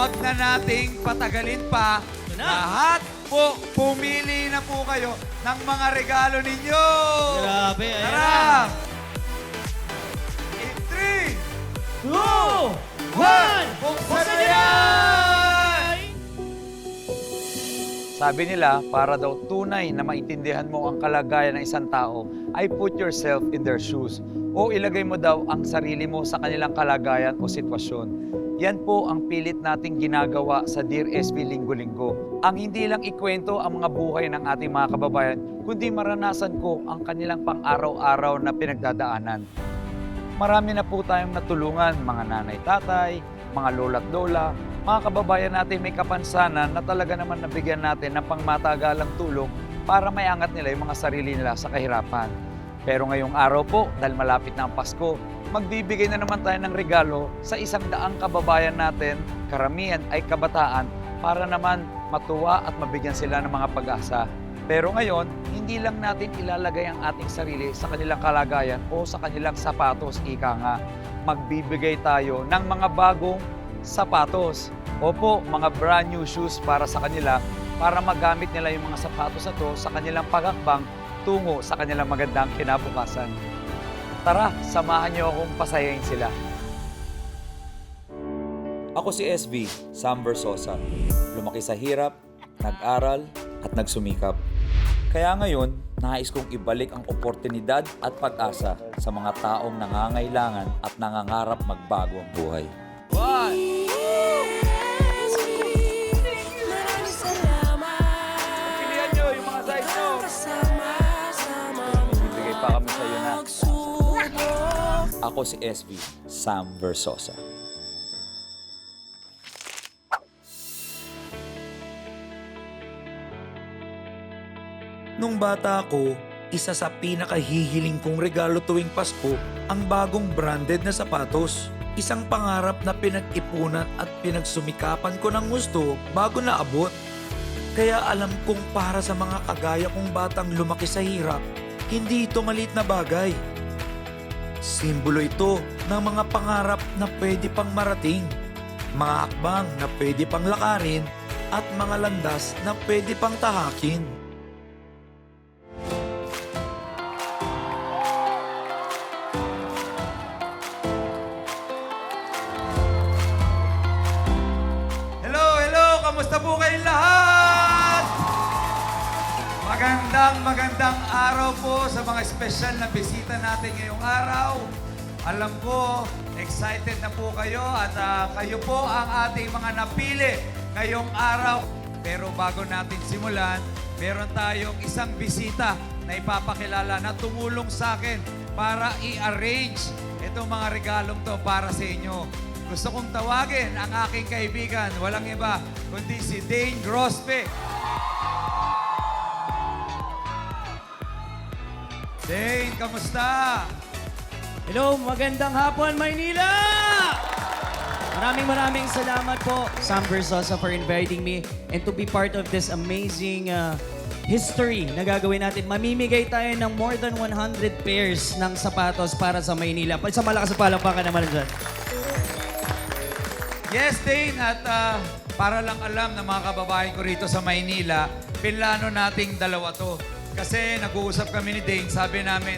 wag na nating patagalin pa. na. Lahat po, pumili na po kayo ng mga regalo ninyo. Grabe, ayan Tara! na. In 3, 2, 1, buksan na yan! Sabi nila, para daw tunay na maintindihan mo ang kalagayan ng isang tao, ay put yourself in their shoes. O ilagay mo daw ang sarili mo sa kanilang kalagayan o sitwasyon. Yan po ang pilit nating ginagawa sa Dear SB Linggo-Linggo. Ang hindi lang ikwento ang mga buhay ng ating mga kababayan, kundi maranasan ko ang kanilang pang-araw-araw na pinagdadaanan. Marami na po tayong natulungan, mga nanay-tatay, mga lola't lola, mga kababayan natin may kapansanan na talaga naman nabigyan natin ng pangmatagalang tulong para maiangat nila yung mga sarili nila sa kahirapan. Pero ngayong araw po, dahil malapit na ang Pasko, magbibigay na naman tayo ng regalo sa 100 kababayan natin, karamihan ay kabataan, para naman matuwa at mabigyan sila ng mga pag-asa. Pero ngayon, hindi lang natin ilalagay ang ating sarili sa kanilang kalagayan o sa kanilang sapatos, ika nga. Magbibigay tayo ng mga bagong sapatos. Opo, mga brand new shoes para sa kanila, para magamit nila yung mga sapatos na to sa kanilang paghakbang tungo sa kanilang magandang kinabukasan. Tara, samahan niyo akong pasayahin sila. Ako si SB, Sam Versosa. Lumaki sa hirap, nag-aral, at nagsumikap. Kaya ngayon, nais kong ibalik ang oportunidad at pag-asa sa mga taong nangangailangan at nangangarap magbago ang buhay. Pilihan nyo yung mga size nyo. Bibigay pa kami sa'yo na. Ako si SB, Sam Versosa. Nung bata ako, isa sa pinakahihiling kong regalo tuwing Pasko ang bagong branded na sapatos. Isang pangarap na pinag-ipunan at pinagsumikapan ko ng gusto bago naabot. Kaya alam kong para sa mga kagaya kong batang lumaki sa hirap, hindi ito maliit na bagay. Simbolo ito ng mga pangarap na pwede pang marating, mga hakbang na pwede pang lakarin, at mga landas na pwede pang tahakin. Hello! Kamusta po kayong lahat? Magandang araw po sa mga special na bisita natin ngayong araw. Alam ko, excited na po kayo at kayo po ang ating mga napili ngayong araw. Pero bago natin simulan, meron tayong isang bisita na ipapakilala na tumulong sa akin para i-arrange itong mga regalong to para sa inyo. Gusto kong tawagin ang aking kaibigan, walang iba, kundi si Dane Grospe. Dane, kamusta? Hello, magandang hapon, Maynila! Maraming salamat po, Sam Versosa, for inviting me and to be part of this amazing history na gagawin natin. Mamimigay tayo ng more than 100 pairs ng sapatos para sa Maynila. Sa malakas na palakpakan naman dyan. Yes, Dane, at para lang alam ng mga kababayan ko rito sa Maynila, pinlano nating dalawa to. Kasi nag-uusap kami ni Dane, sabi namin,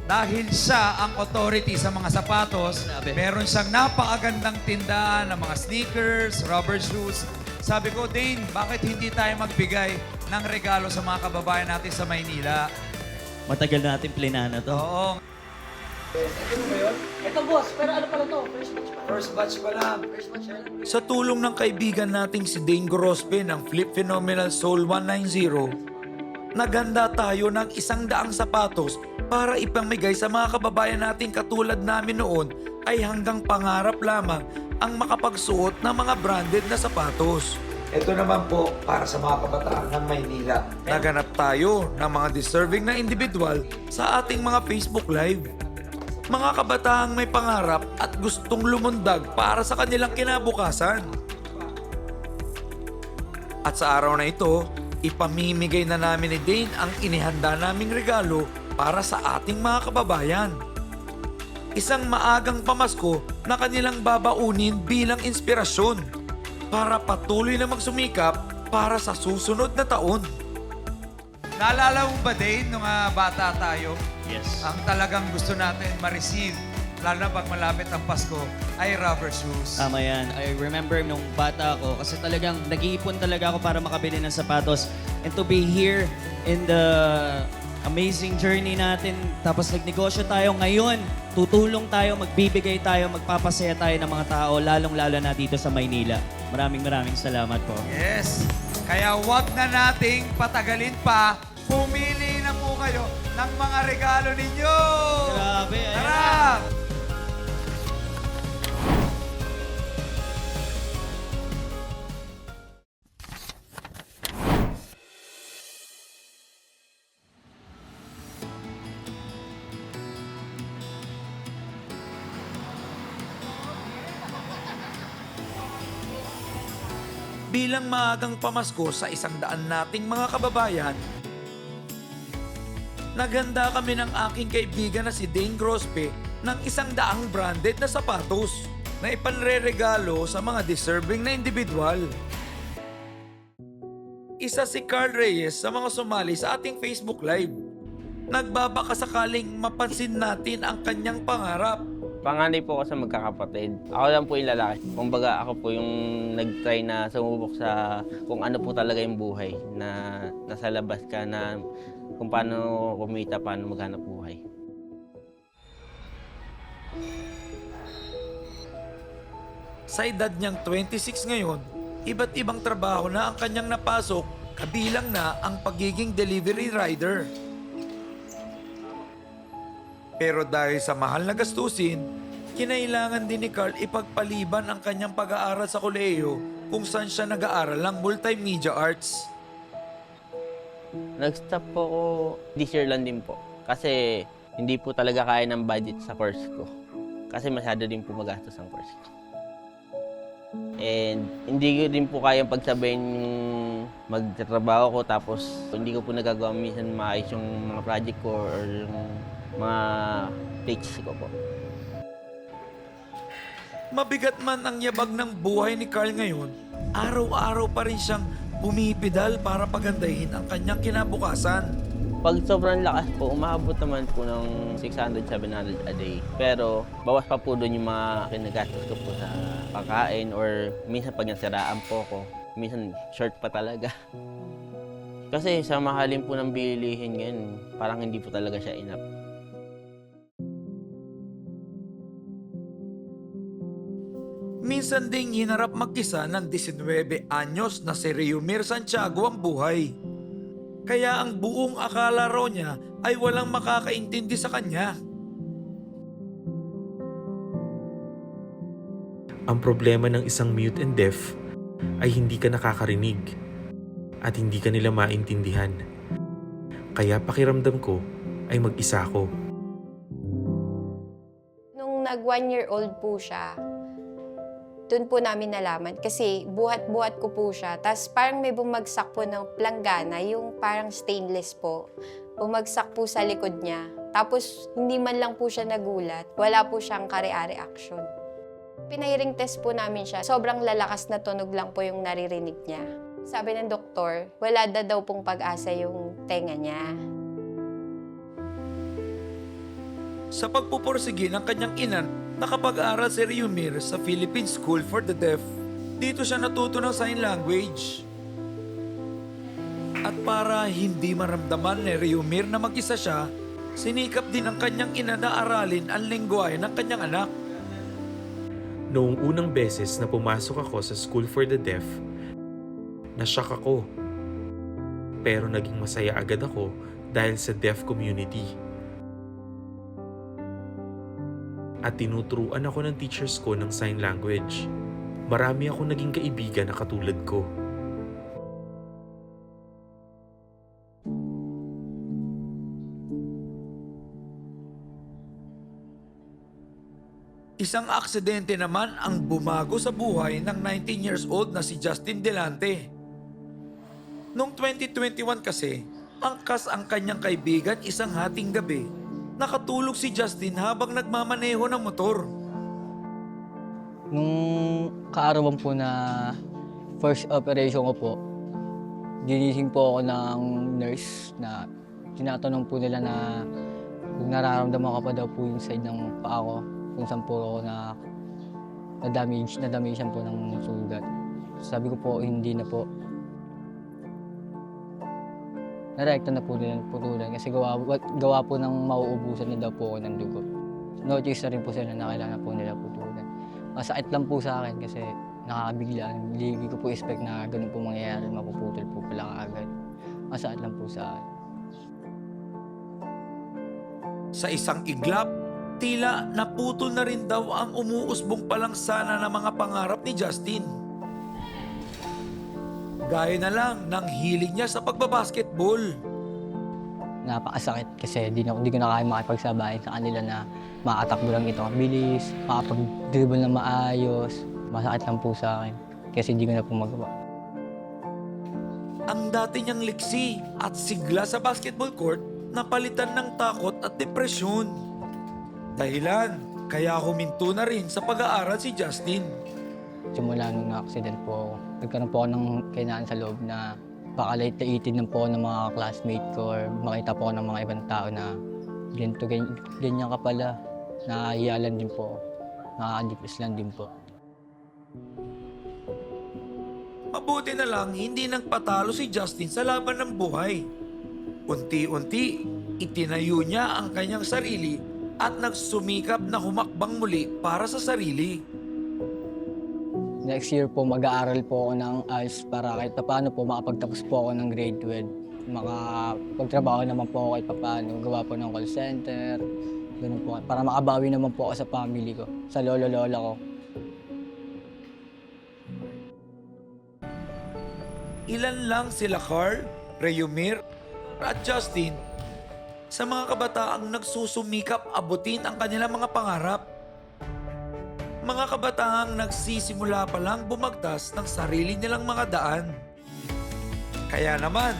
dahil siya ang authority sa mga sapatos, meron siyang napakagandang tindahan ng mga sneakers, rubber shoes. Sabi ko, Dane, bakit hindi tayo magbigay ng regalo sa mga kababayan natin sa Maynila? Matagal na natin plinano to. Oo. Ito, boss. Pero ano pala to? First batch pa lang. Sa tulong ng kaibigan nating si Dane Grospe ng Flip Phenomenal Soul 190, naganda tayo ng 100 sapatos para ipamigay sa mga kababayan nating katulad namin noon ay hanggang pangarap lamang ang makapagsuot ng mga branded na sapatos. Ito naman po para sa mga kabataan ng Maynila. Naganap tayo ng mga deserving na individual sa ating mga Facebook Live. Mga kabataang may pangarap at gustong lumundag para sa kanilang kinabukasan. At sa araw na ito, ipamimigay na namin ni Dane ang inihanda naming regalo para sa ating mga kababayan. Isang maagang pamasko na kanilang babaunin bilang inspirasyon. para patuloy na magsumikap para sa susunod na taon. Naalala mo ba, Dane, nung bata tayo, Yes. ang talagang gusto natin ma-receive, lalo na pag malapit ang Pasko, ay rubber shoes. Tama yan. I remember nung bata ako kasi talagang nag-iipon talaga ako para makabili ng sapatos. And to be here in the amazing journey natin, tapos nagnegosyo tayo ngayon, tutulong tayo, magbibigay tayo, magpapasaya tayo ng mga tao, lalong-lalo na dito sa Maynila. Maraming salamat po. Yes. Kaya wag na nating patagalin pa. Pumili na po kayo ng mga regalo ninyo. Grabe, ayan Tara! na. Bilang maagang pamasko sa 100 nating mga kababayan, naghanda kami ng aking kaibigan na si Dane Grospe ng 100 branded na sapatos na ipanre-regalo sa mga deserving na individual. Isa si Carl Reyes sa mga sumali sa ating Facebook Live. Nagbabaka sakaling mapansin natin ang kanyang pangarap. Panganay po ako sa magkakapatid. Ako lang po yung lalaki. Kumbaga ako po yung nag-try na sumubok sa kung ano po talaga yung buhay. Na nasa labas ka na kung paano kumita, paano maghanap buhay. Sa edad niyang 26 ngayon, iba't ibang trabaho na ang kanyang napasok, kabilang na ang pagiging delivery rider. Pero dahil sa mahal na gastusin, kinailangan din ni Carl ipagpaliban ang kanyang pag-aaral sa kolehiyo kung saan siya nag-aaral ng multimedia arts. Nag-stop po ako this year lang din po. Kasi hindi po talaga kaya ng budget sa course ko. Kasi masyado din po magastos ang course ko. And hindi ko din po kayang pagsabayin yung magtatrabaho ko tapos hindi ko po nagagawa minsan maayos yung mga project ko or yung mga page ko po. Mabigat man ang yabag ng buhay ni Carl ngayon, araw-araw pa rin siyang pumipidal para pagandahin ang kanyang kinabukasan. Pag sobrang lakas po, umabot naman po ng 600, 700 a day. Pero bawas pa po doon yung mga kinagastos ko po sa pagkain or minsan pag nasiraan po ako, minsan short pa talaga. Kasi sa mahalin po ng bilihin ngayon, parang hindi po talaga siya enough. Minsan ding hinarap mag-isa ng 19 anyos na si Riumir Santiago ang buhay. Kaya ang buong akala raw niya ay walang makakaintindi sa kanya. Ang problema ng isang mute and deaf ay hindi ka nakakarinig at hindi ka nila maintindihan. Kaya pakiramdam ko ay mag-isa ako. Nung nag 1-year-old po siya, doon po namin nalaman kasi buhat-buhat ko po siya. Tapos parang may bumagsak po ng planggana, yung parang stainless po. Bumagsak po sa likod niya. Tapos hindi man lang po siya nagulat. Wala po siyang reaction. Pinahiring test po namin siya. Sobrang lalakas na tunog lang po yung naririnig niya. Sabi ng doktor, wala daw pong pag-asa yung tenga niya. Sa pagpupursige ng kanyang inan, nakapag-aral si Riumir sa Philippine School for the Deaf. Dito siya natuto ng sign language. At para hindi maramdaman ni Riumir na mag-isa siya, sinikap din ang kanyang ina na aralin ang lengguwahe ng kanyang anak. Noong unang beses na pumasok ako sa School for the Deaf, nashock ako. Pero naging masaya agad ako dahil sa deaf community. At tinuturuan ako ng teachers ko ng sign language. Marami akong naging kaibigan na katulad ko. Isang aksidente naman ang bumago sa buhay ng 19 years old na si Justin Delante. Noong 2021 kasi, angkas ang kanyang kaibigan isang hating gabi. Nakatulog si Justin habang nagmamaneho ng motor. Nung kaarawan po na first operation ko po, ginising po ako ng nurse na tinatanong po nila na kung nararamdaman ko pa daw po yung side ng paa ko, kung saan po ako na-damage po ng sugat. Sabi ko po, hindi na po. Narekta na po nila putulan kasi gawa po ng mauubusan na daw po ako ng dugo. No choice na rin po sila na kailangan po nila putulan. Masakit lang po sa akin kasi nakakabigla. Hindi ko po expect na ganun po mangyayari, mapuputol po pala kaagad. Masakit lang po sa akin. Sa isang iglap, tila naputol na rin daw ang umuusbong palang sana ng mga pangarap ni Justin. Gaya na lang ng hilig niya sa pagbabasketball. Napakasakit kasi di ko na kaya makipagsabayan sa kanila na makatakbo lang ito ang bilis, makapag-dribble na maayos. Masakit lang po sa akin kasi hindi ko na po magawa. Ang dati niyang liksi at sigla sa basketball court napalitan ng takot at depresyon. Dahilan, kaya huminto na rin sa pag-aaral si Justin. Simula nung na-accident po ako, nagkaroon po ako ng kainaan sa loob na baka late-laitin lang po ako ng mga classmate ko or makita po ako ng mga ibang tao na ganyan ka pala. Nakahiya lang din po ako. Nakaka-depress lang din po. Mabuti na lang hindi nagpatalo si Justin sa laban ng buhay. Unti-unti, itinayo niya ang kanyang sarili at nagsumikap na humakbang muli para sa sarili. Next year po, mag-aaral po ako ng ALS para kahit paano po makapagtapos po ako ng grade 12. Makapagtrabaho naman po ako kahit paano, gawa po ng call center, ganun po. Para makabawi naman po ako sa family ko, sa lolo-lola ko. Ilan lang sila Carl, Reyumir, at Justin sa mga kabataang nagsusumikap abutin ang kanilang mga pangarap. Mga kabataang nagsisimula pa lang bumagtas ng sarili nilang mga daan. Kaya naman,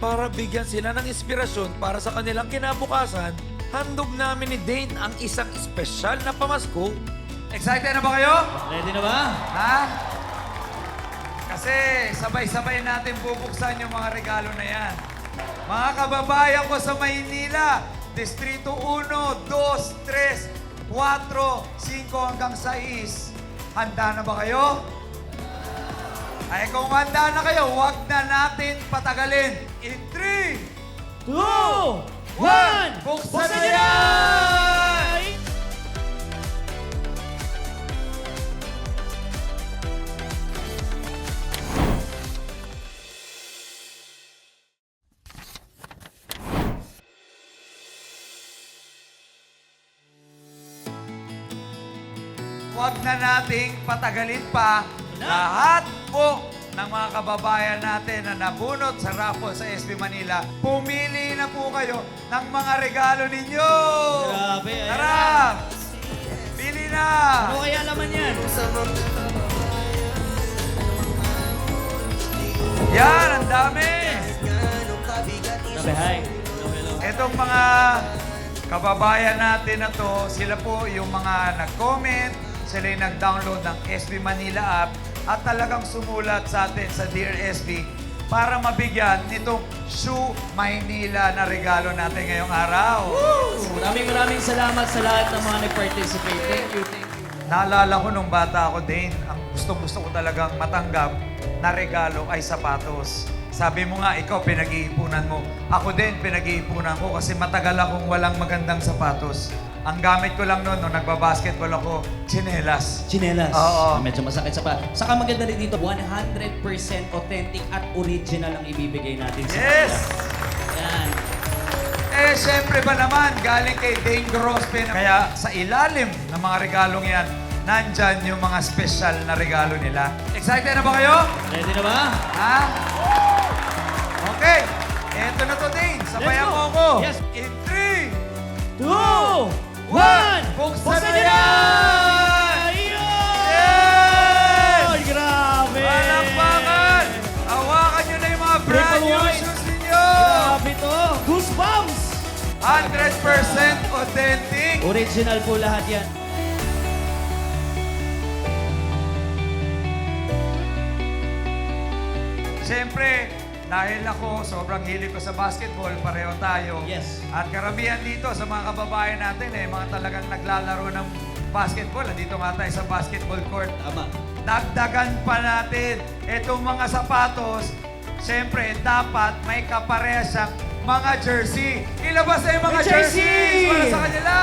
para bigyan sila ng inspirasyon para sa kanilang kinabukasan, handog namin ni Dane ang isang espesyal na pamasko. Excited na ba kayo? Ready na ba? Ha? Kasi sabay-sabay natin bubuksan yung mga regalo na yan. Mga kababayan ko sa Maynila, Distrito 1, 2, 3, 4, 5 hanggang 6. Handa na ba kayo? Ay kung handa na kayo, huwag na natin patagalin. In 3, 2, 1, buksan na yan! Huwag na nating patagalin pa. Lahat po ng mga kababayan natin na nabunot sa raffle sa SB Manila, pumili na po kayo ng mga regalo ninyo. Grabe, ayan Tara! Pili na! Ano kaya laman yan? Yan, ang dami! Sabi, hi. Itong mga kababayan natin na to, sila po yung mga nag-comment, sila yung nag-download ng SB Manila app at talagang sumulat sa atin sa Dear SB para mabigyan nitong Shoe Maynila na regalo natin ngayong araw. Maraming salamat sa lahat ng mga nag-participate. Thank you. Naalala ko nung bata ako, Dane, ang gusto ko talagang matanggap na regalo ay sapatos. Sabi mo nga, ikaw pinag-iipunan mo. Ako din, pinag-iipunan ko kasi matagal akong walang magandang sapatos. Ang gamit ko lang noon, nung nagbabasketball ako, tsinelas. Chinelas. Oo. Medyo masakit sa pa. Saka maganda rin dito, 100% authentic at original ang ibibigay natin sa Yes! kanila. Yan. Eh, syempre ba naman, galing kay Dane Grospe. Kaya sa ilalim ng mga regalong yan, nandyan yung mga special na regalo nila. Excited na ba kayo? Ready na ba? Ha? Okay. Eto na to, Dane. Sabayan Let's go. mo ako. Yes. In 3, 2, 1, buksan na yan! Yes! Ay, grabe! Palakpakan! Hawakan nyo na yung mga brand Triple new white. shoes ninyo! Grabe to! Goosebumps! 100% authentic. Original po lahat yan. Siyempre, dahil ako, sobrang hilig ko sa basketball, pareho tayo. Yes. At karamihan dito sa mga kababayan natin, mga talagang naglalaro ng basketball. Nandito nga tayo sa basketball court. Tama. Dagdagan pa natin itong mga sapatos. Siyempre, dapat may kaparehas siyang mga jersey. Ilabas na yung mga May jersey! jerseys para sa kanila.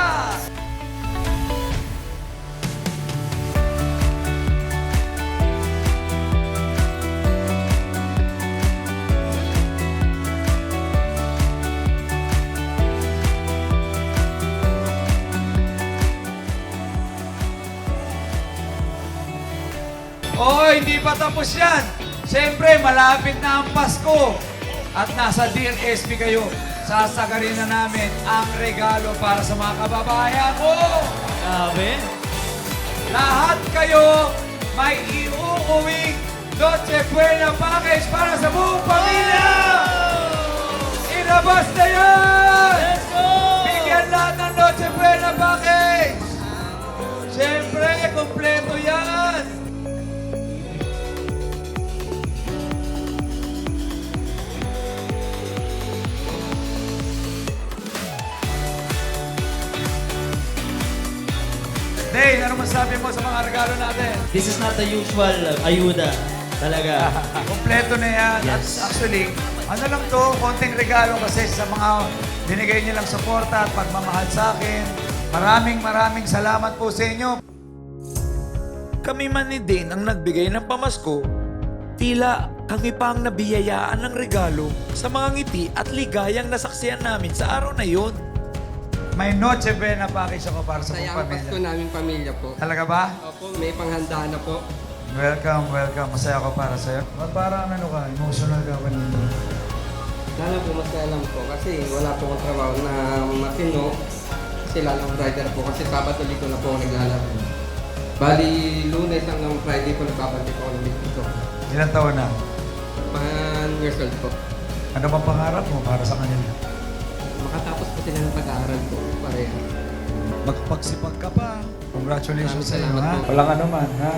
Oh, hindi pa tapos yan. Siyempre, malapit na ang Pasko. At nasa Dear SB kayo. Sasagarin na namin ang regalo para sa mga kababayan ko. Sabi? Lahat kayo may iuuwing Noche Buena package para sa buong pamilya. Ilabas na yan! Let's go! Bigyan lahat ng Noche Buena package. Siyempre, kompleto yan. Dane, ano masabi mo sa mga regalo natin? This is not the usual ayuda. Talaga. Kompleto na yan. Yes. At actually, ano lang to, konting regalo kasi sa mga binigay nilang suporta at pagmamahal sa akin. Maraming salamat po sa inyo. Kami man ni Dane ang nagbigay ng pamasko, tila kami pa ang nabiyayaan ng regalo sa mga ngiti at ligayang nasaksiyan namin sa araw na yon. May Noche Buena package ako para sa Saya buong ang Pasko pamilya. namin pamilya po. Talaga ba? Opo, may panghanda na po. Welcome. Masaya ako para sa'yo. Parang ano ka, emotional ka pa nito. Sana po masaya lang po kasi wala po akong trabaho na matino. Kasi lalang rider po kasi Sabado dito na po ako naglalaro. Bali, Lunes hanggang Friday po nagbabalik ako ng dito. Ilang taon na? 1 years old po. Ano bang pangarap mo para sa kanila? Makatapos po sila ng pag-aaral po. Pareha. Magpagsipag ka pa. Congratulations sa iyo, Salamat ha? po. Walang ano man, ha?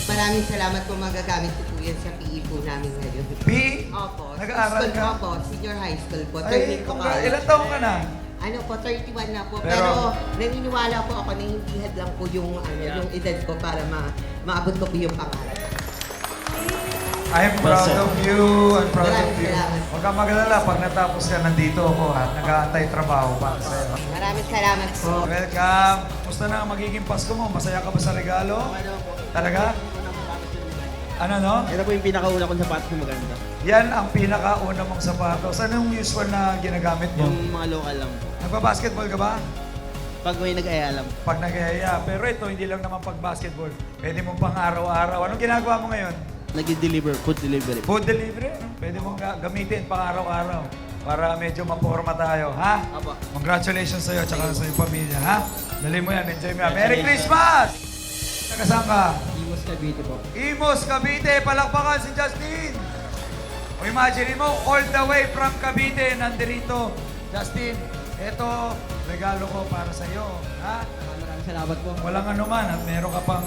Maraming salamat po, magagamit ko po yan sa PE po namin ngayon. P? Opo. Nag-aaral School ka? po ako, senior high school po. Ay, Turning po ilang taon ka na? Ano po, 31 na po. Pero- Pero, naniniwala po ako na hindi had lang po yung, yung edad ko para maabot ko po yung pangarap. I'm proud of you. I'm proud of Maraming you. salamat. Huwag kang magalala. Pag natapos ka, nandito ako at nag-aantay trabaho para sa'yo. Maraming salamat po. Welcome. Musta na ang magiging Pasko mo? Masaya ka ba sa regalo? Talaga? Ano, no? Ito po yung pinakauna kong sapatos na maganda. Yan ang pinakauna mong sapatos. Ano yung usual na ginagamit mo? Yung mga local lang po. Nagpa-basketball ka ba? Pag may nag-aya lang. Pag nag-aya. Pero ito, hindi lang naman pag-basketball. Pwede mong pang araw-araw. Anong ginagawa mo ngayon? Nag-deliver, food delivery. Food delivery. Pwede mong gamitin pang araw-araw. Para medyo maporma tayo, ha? Apo. Congratulations sa'yo at saka sa iyong pamilya, ha? Dali mo yan, enjoy mo yan. Merry Christmas! Taga-saan ka? Imos Cavite po. Imos, Cavite, palakpakan si Justin. O imagine mo, all the way from Cavite, nandito. Justin, ito, regalo ko para sa iyo. Ha? Maraming salamat po. Walang anuman at meron ka pang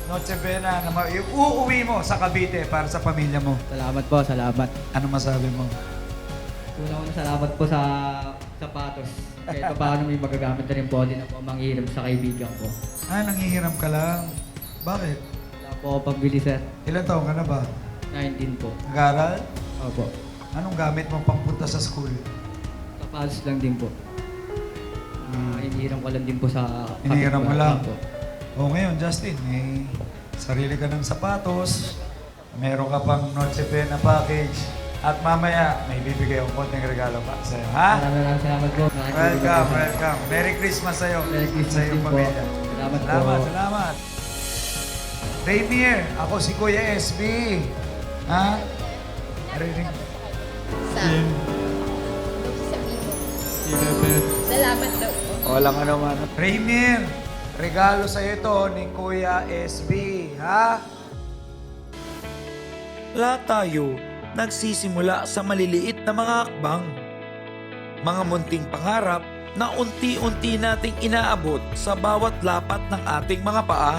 Noche Buena na uuwi mo sa Cavite para sa pamilya mo. Salamat po, salamat. Ano masabi mo? Unang salamat po sa sapatos. Kahit pa paano may magagamit na rin po din ako manghiram sa kaibigan ko. Nanghihiram ka lang. Bakit? Wala po ako pambili, sir. Ilan taon ka na ba? 19 po. Nag-aaral? Opo. Anong gamit mo pangpunta sa school? Sapatos lang din po. Hinihiram ko lang din po sa Hinihiram mo lang? Opo. O ngayon, Justin, may sarili ka ng sapatos, meron ka pang Noche Buena package, at mamaya may bibigay akong konting regalo pa sa'yo, ha? Maraming salamat po. Welcome. Merry Christmas sa'yo. Merry Christmas sa iyong din po. pamilya. Salamat po. Salamat. Rainier, ako si Kuya SB. Ha? Narinig? Sabihin mo. Salamat daw po. Walang ano man. Rainier, regalo sa'yo ito ni Kuya SB. Ha? Lahat tayo nagsisimula sa maliliit na mga hakbang. Mga munting pangarap na unti-unti nating inaabot sa bawat lapat ng ating mga paa.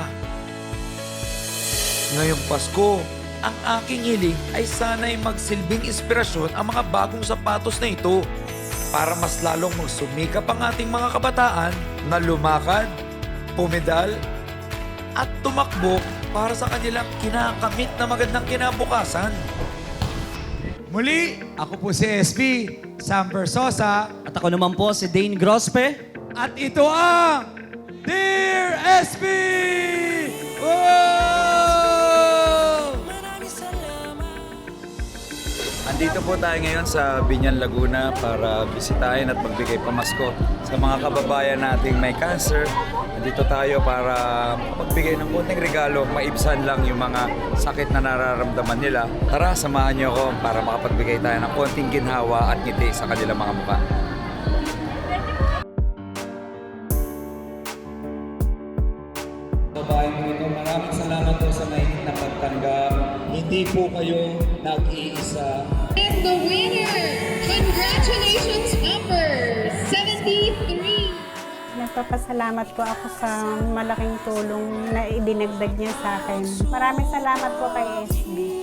Ngayong Pasko, Ang aking hiling ay sana'y magsilbing inspirasyon ang mga bagong sapatos na ito para mas lalong magsumikap ang ating mga kabataan na lumakad, pumedal, at tumakbo para sa kanilang kinakamit na magandang kinabukasan. Muli, ako po si SB, Sam Versosa, At ako naman po si Dane Grospe. at ito ang Dear SB! Wow! Andito po tayo ngayon sa Binyan, Laguna para bisitahin at magbigay pamasko sa mga kababayan nating may cancer. Nandito tayo para magbigay ng konting regalo, maibsan lang yung mga sakit na nararamdaman nila. Tara, samahan niyo ako para makapagbigay tayo ng konting ginhawa at ngiti sa kanilang mga mukha. Babaeng po ito, maraming salamat po sa mainit na pagtanggap. Hindi po kayo nag-iisa. And the winner, congratulations, number 73. Nagpapasalamat po ako sa malaking tulong na idinagdag niya sa akin. Maraming salamat po kay SB.